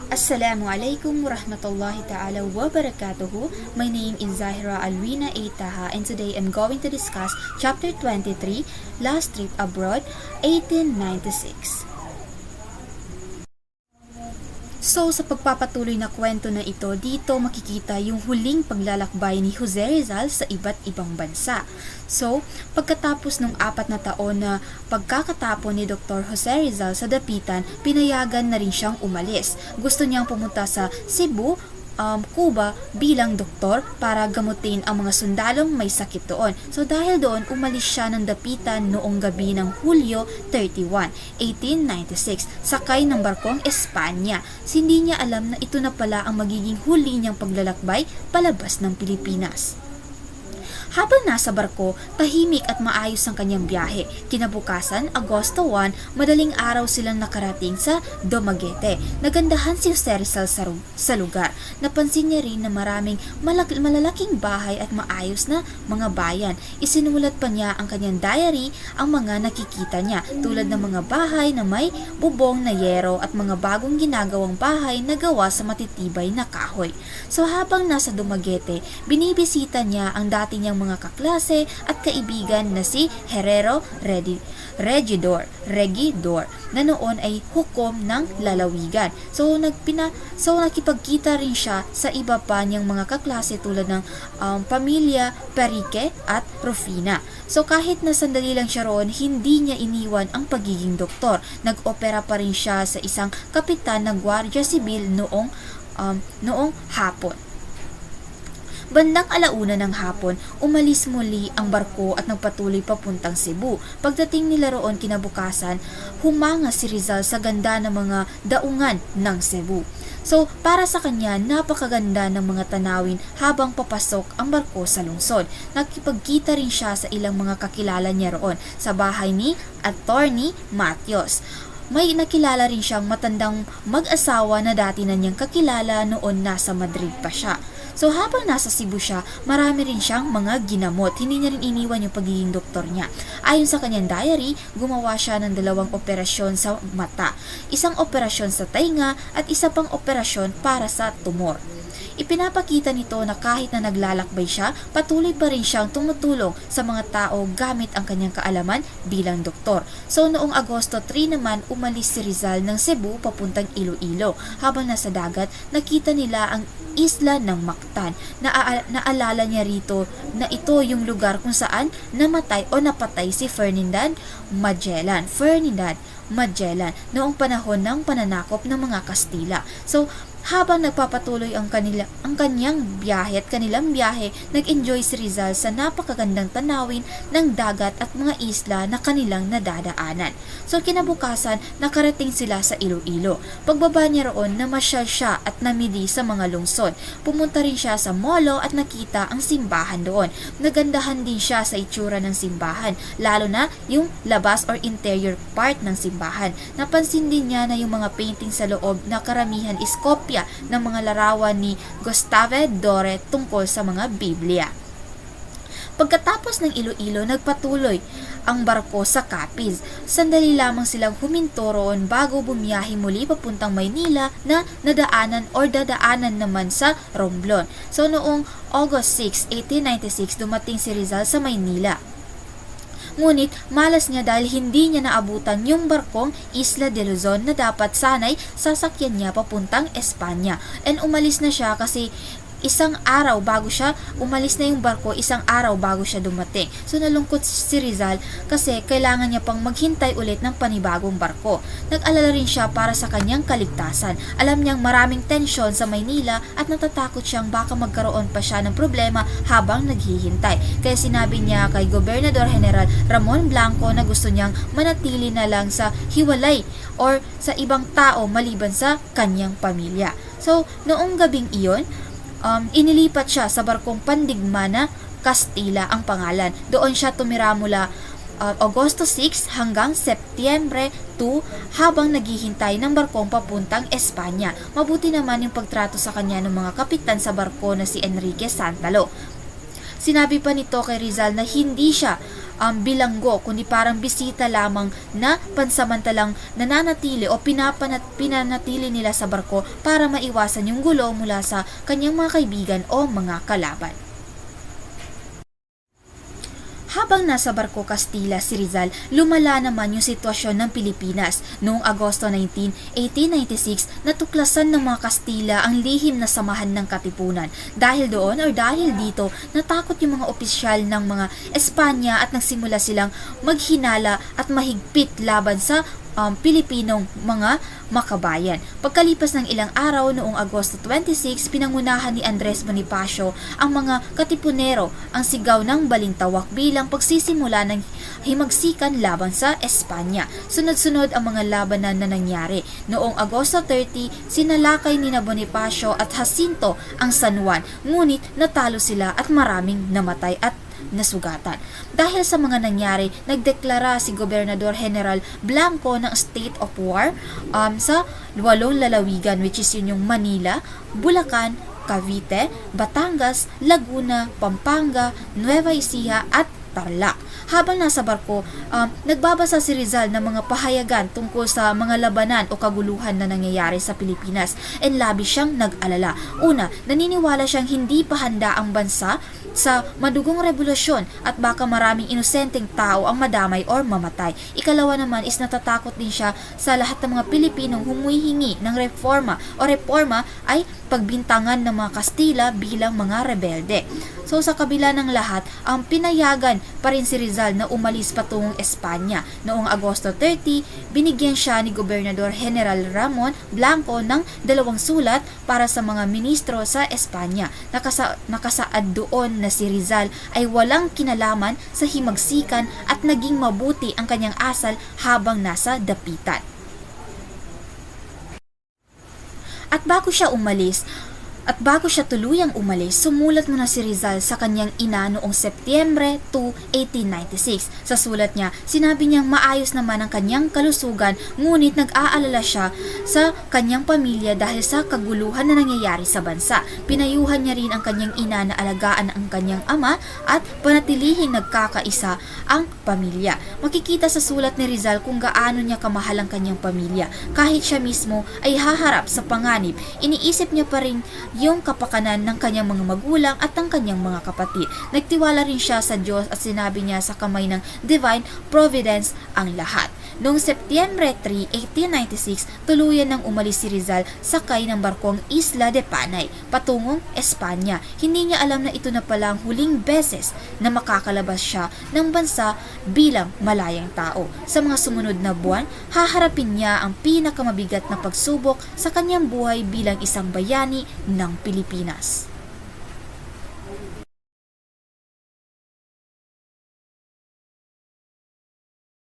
Assalamualaikum warahmatullahi ta'ala wabarakatuhu. My name is Zahira Alwina A. Taha, and today I'm going to discuss Chapter 23, Last Trip Abroad, 1896. So, sa pagpapatuloy na kwento na ito, dito makikita yung huling paglalakbay ni Jose Rizal sa iba't ibang bansa. So, pagkatapos ng 4 na taon na pagkakatapon ni Dr. Jose Rizal sa dapitan, pinayagan na rin siyang umalis. Gusto niyang pumunta sa Cebu, Cuba bilang doktor para gamutin ang mga sundalong may sakit doon. So dahil doon, umalis siya ng dapitan noong gabi ng Hulyo 31, 1896, sakay ng barkong Espanya. Hindi niya alam na ito na pala ang magiging huli niyang paglalakbay palabas ng Pilipinas. Habang nasa barko, tahimik at maayos ang kanyang biyahe. Kinabukasan, Agosto 1, madaling araw silang nakarating sa Dumaguete. Nagandahan si Jose Rizal sa lugar. Napansin niya rin na maraming malalaking bahay at maayos na mga bayan. Isinulat pa niya ang kanyang diary ang mga nakikita niya, tulad ng mga bahay na may bubong na yero at mga bagong ginagawang bahay na gawa sa matitibay na kahoy. So habang nasa Dumaguete, binibisita niya ang dati niyang mga kaklase at kaibigan na si Herrero Regidor na noon ay hukom ng lalawigan. So nakipagkita rin siya sa iba pa niyang mga kaklase tulad ng pamilya Perique at Rufina. So kahit na sandali lang siya roon, hindi niya iniwan ang pagiging doktor. Nag-opera pa rin siya sa isang kapitan ng Guardia Civil noong hapon. Bandang 1:00 ng hapon, umalis muli ang barko at nagpatuloy papuntang Cebu. Pagdating nila roon kinabukasan, humanga si Rizal sa ganda ng mga daungan ng Cebu. So, para sa kanya, napakaganda ng mga tanawin habang papasok ang barko sa lungsod. Nakipagkita rin siya sa ilang mga kakilala niya roon sa bahay ni Attorney Matios. May nakilala rin siyang matandang mag-asawa na dati na niyang kakilala noon nasa Madrid pa siya. So habang nasa Cebu siya, marami rin siyang mga ginamot. Hindi niya rin iniwan yung pagiging doktor niya. Ayon sa kanyang diary, gumawa siya ng 2 operasyon sa mata, isang operasyon sa tainga at isa pang operasyon para sa tumor. Ipinapakita nito na kahit na naglalakbay siya, patuloy pa rin siyang tumutulong sa mga tao gamit ang kanyang kaalaman bilang doktor. So noong Agosto 3 naman, umalis si Rizal ng Cebu papuntang Iloilo. Habang nasa dagat, nakita nila ang isla ng Mactan. Naalala niya rito na ito yung lugar kung saan namatay o napatay si Ferdinand Magellan noong panahon ng pananakop ng mga Kastila. So habang nagpapatuloy ang kanyang biyahe, nag-enjoy si Rizal sa napakagandang tanawin ng dagat at mga isla na kanilang nadadaanan. So kinabukasan, nakarating sila sa Iloilo. Pagbaba niya roon, namasyal siya at namili sa mga lungsod. Pumunta rin siya sa Molo at nakita ang simbahan doon. Nagandahan din siya sa itsura ng simbahan, lalo na yung labas or interior part ng simbahan. Napansin din niya na yung mga painting sa loob na karamihan is kopya ng mga larawan ni Gustave Dore tungkol sa mga Biblia. Pagkatapos ng Iloilo, nagpatuloy ang barko sa Capiz. Sandali lamang silang huminto roon bago bumiyahe muli papuntang Maynila na dadaanan naman sa Romblon. So noong August 6, 1896, dumating si Rizal sa Maynila. Ngunit malas niya dahil hindi niya naabutan yung barkong Isla de Luzon na dapat sanay sasakyan niya papuntang Espanya. And umalis na siya kasi isang araw bago siya dumating. So nalungkot si Rizal kasi kailangan niya pang maghintay ulit ng panibagong barko. Nag-alala rin siya para sa kanyang kaligtasan. Alam niyang maraming tensyon sa Maynila at natatakot siyang baka magkaroon pa siya ng problema habang naghihintay. Kaya sinabi niya kay Gobernador General Ramon Blanco na gusto niyang manatili na lang sa hiwalay or sa ibang tao maliban sa kanyang pamilya. So noong gabing iyon, inilipat siya sa barkong Pandigma na Kastila ang pangalan. Doon siya tumira mula Agosto 6 hanggang Setyembre 2 habang naghihintay ng barkong papuntang Espanya. Mabuti naman yung pagtrato sa kanya ng mga kapitan sa barko na si Enrique Santalo. Sinabi pa nito kay Rizal na hindi siya bilanggo, kundi parang bisita lamang na pansamantalang nananatili o pinanatili nila sa barko para maiwasan yung gulo mula sa kanyang mga kaibigan o mga kalaban. Habang nasa barko Kastila si Rizal, lumala naman yung sitwasyon ng Pilipinas. Noong Agosto 19, 1896, natuklasan ng mga Kastila ang lihim na samahan ng Katipunan. Dahil doon or dahil dito, natakot yung mga opisyal ng mga Espanya at nagsimula silang maghinala at mahigpit laban sa Pilipinong mga makabayan. Pagkalipas ng ilang araw noong Agosto 26, pinangunahan ni Andres Bonifacio ang mga Katipunero ang sigaw ng Balintawak bilang pagsisimula ng himagsikan laban sa Espanya. Sunod-sunod ang mga labanan na nangyari. Noong Agosto 30, sinalakay ni Bonifacio at Jacinto ang San Juan, ngunit natalo sila at maraming namatay at nasugatan. Dahil sa mga nangyari, nagdeklara si Gobernador General Blanco ng state of war sa 8 lalawigan, which is yun yung Manila, Bulacan, Cavite, Batangas, Laguna, Pampanga, Nueva Ecija at Tarlac. Habang nasa barko, nagbabasa si Rizal ng mga pahayagan tungkol sa mga labanan o kaguluhan na nangyayari sa Pilipinas, and labis siyang nag-alala. Una, naniniwala siyang hindi pa handa ang bansa sa madugong revolusyon at baka maraming inosenteng tao ang madamay or mamatay. Ikalawa naman is natatakot din siya sa lahat ng mga Pilipinong humihingi ng reforma ay pagbintangan ng mga Kastila bilang mga rebelde. So sa kabila ng lahat, ang pinayagan pa rin si Rizal na umalis patungong Espanya. Noong Agosto 30, binigyan siya ni Gobernador General Ramon Blanco ng 2 sulat para sa mga ministro sa Espanya. Nakasaad doon na si Rizal ay walang kinalaman sa himagsikan at naging mabuti ang kanyang asal habang nasa dapitan. At bago siya tuluyang umalis, sumulat muna si Rizal sa kanyang ina noong Setyembre 2, 1896. Sa sulat niya, sinabi niyang maayos naman ang kanyang kalusugan, ngunit nag-aalala siya sa kanyang pamilya dahil sa kaguluhan na nangyayari sa bansa. Pinayuhan niya rin ang kanyang ina na alagaan ang kanyang ama at panatilihing nagkakaisa ang pamilya. Makikita sa sulat ni Rizal kung gaano niya kamahal ang kanyang pamilya. Kahit siya mismo ay haharap sa panganib, iniisip niya pa rin yung kapakanan ng kanyang mga magulang at ng kanyang mga kapatid. Nagtiwala rin siya sa Diyos at sinabi niya sa kamay ng Divine Providence ang lahat. Noong Setyembre 3, 1896, tuluyan nang umalis si Rizal sakay ng barkong Isla de Panay patungong Espanya. Hindi niya alam na ito na pala ang huling beses na makakalabas siya ng bansa bilang malayang tao. Sa mga sumunod na buwan, haharapin niya ang pinakamabigat na pagsubok sa kanyang buhay bilang isang bayani ng Pilipinas.